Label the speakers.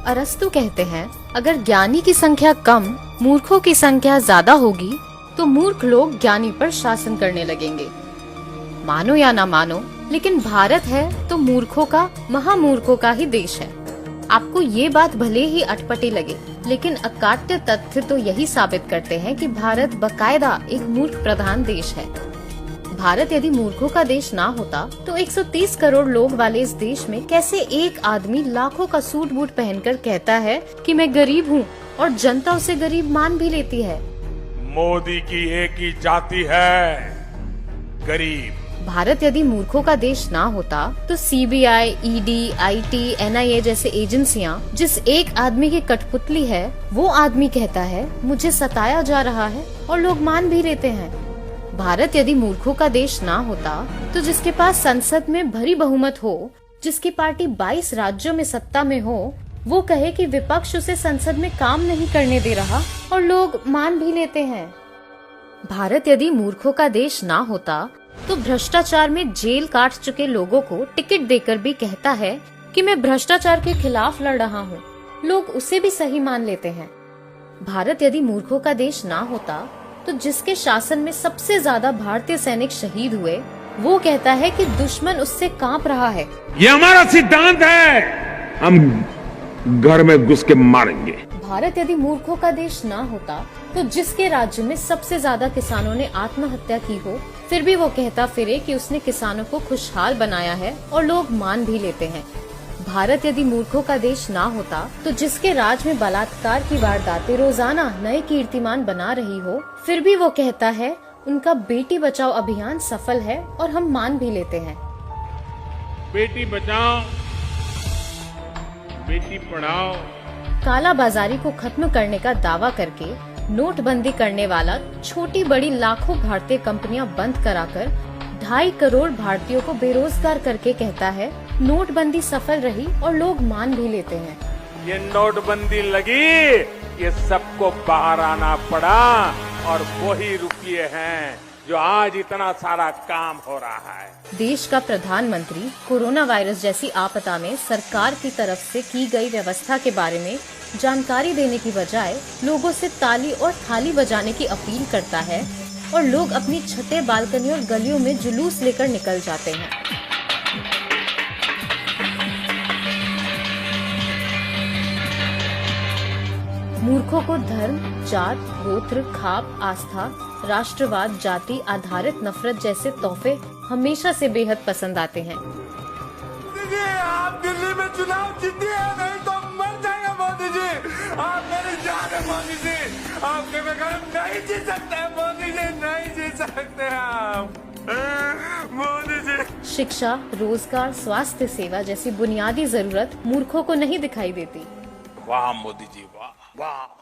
Speaker 1: अरस्तु कहते हैं, अगर ज्ञानी की संख्या कम, मूर्खों की संख्या ज्यादा होगी तो मूर्ख लोग ज्ञानी पर शासन करने लगेंगे। मानो या ना मानो, लेकिन भारत है तो मूर्खों का, महामूर्खों का ही देश है। आपको ये बात भले ही अटपटी लगे, लेकिन अकाट्य तथ्य तो यही साबित करते हैं कि भारत बकायदा एक मूर्ख प्रधान देश है। भारत यदि मूर्खों का देश ना होता तो 130 करोड़ लोग वाले इस देश में कैसे एक आदमी लाखों का सूट बूट पहनकर कहता है कि मैं गरीब हूँ और जनता उसे गरीब मान भी लेती है।
Speaker 2: मोदी की एक ही जाति है, गरीब।
Speaker 1: भारत यदि मूर्खों का देश ना होता तो सीबीआई, ईडी, आईटी, एनआईए जैसे एजेंसियां जिस एक आदमी की कठपुतली है, वो आदमी कहता है मुझे सताया जा रहा है और लोग मान भी लेते हैं। भारत यदि मूर्खों का देश ना होता तो जिसके पास संसद में भरी बहुमत हो, जिसकी पार्टी 22 राज्यों में सत्ता में हो, वो कहे कि विपक्ष उसे संसद में काम नहीं करने दे रहा और लोग मान भी लेते हैं। भारत यदि मूर्खों का देश ना होता तो भ्रष्टाचार में जेल काट चुके लोगों को टिकट देकर भी कहता है कि मैं भ्रष्टाचार के खिलाफ लड़ रहा हूँ, लोग उसे भी सही मान लेते हैं। भारत यदि मूर्खों का देश ना होता तो जिसके शासन में सबसे ज्यादा भारतीय सैनिक शहीद हुए, वो कहता है कि दुश्मन उससे कांप रहा है।
Speaker 2: ये हमारा सिद्धांत है, हम घर में घुस के मारेंगे।
Speaker 1: भारत यदि मूर्खों का देश ना होता तो जिसके राज्य में सबसे ज्यादा किसानों ने आत्महत्या की हो, फिर भी वो कहता फिरे कि उसने किसानों को खुशहाल बनाया है और लोग मान भी लेते हैं। भारत यदि मूर्खों का देश ना होता तो जिसके राज में बलात्कार की वारदातें रोजाना नए कीर्तिमान बना रही हो, फिर भी वो कहता है उनका बेटी बचाओ अभियान सफल है और हम मान भी लेते हैं।
Speaker 2: बेटी बचाओ, बेटी पढ़ाओ।
Speaker 1: काला बाजारी को खत्म करने का दावा करके नोटबंदी करने वाला छोटी बड़ी लाखों भारतीय कंपनियां बंद कराकर 2.5 करोड़ भारतीयों को बेरोजगार करके कहता है नोटबंदी सफल रही और लोग मान भी लेते हैं।
Speaker 2: ये नोटबंदी लगी, ये सबको बाहर आना पड़ा और वही रुपये हैं जो आज इतना सारा काम हो रहा है।
Speaker 1: देश का प्रधानमंत्री कोरोना वायरस जैसी आपदा में सरकार की तरफ से की गई व्यवस्था के बारे में जानकारी देने की बजाय लोगों से ताली और थाली बजाने की अपील करता है और लोग अपनी छतें, बालकनी और गलियों में जुलूस लेकर निकल जाते हैं। मूर्खों को धर्म, जात, गोत्र, खाप, आस्था, राष्ट्रवाद, जाति आधारित नफरत जैसे तोहफे हमेशा से बेहद पसंद आते हैं।
Speaker 2: आप दिल्ली में चुनाव जीतिए, नहीं तो मर जाएंगे मोदी जी। आप मेरी जान है मोदी जी, आपके बगैर नहीं जी सकते मोदी जी, नहीं जी सकते आप मोदी जी।
Speaker 1: शिक्षा, रोजगार, स्वास्थ्य सेवा जैसी बुनियादी जरूरत मूर्खों को नहीं दिखाई देती।
Speaker 2: वाह मोदी जी, वाह वाह।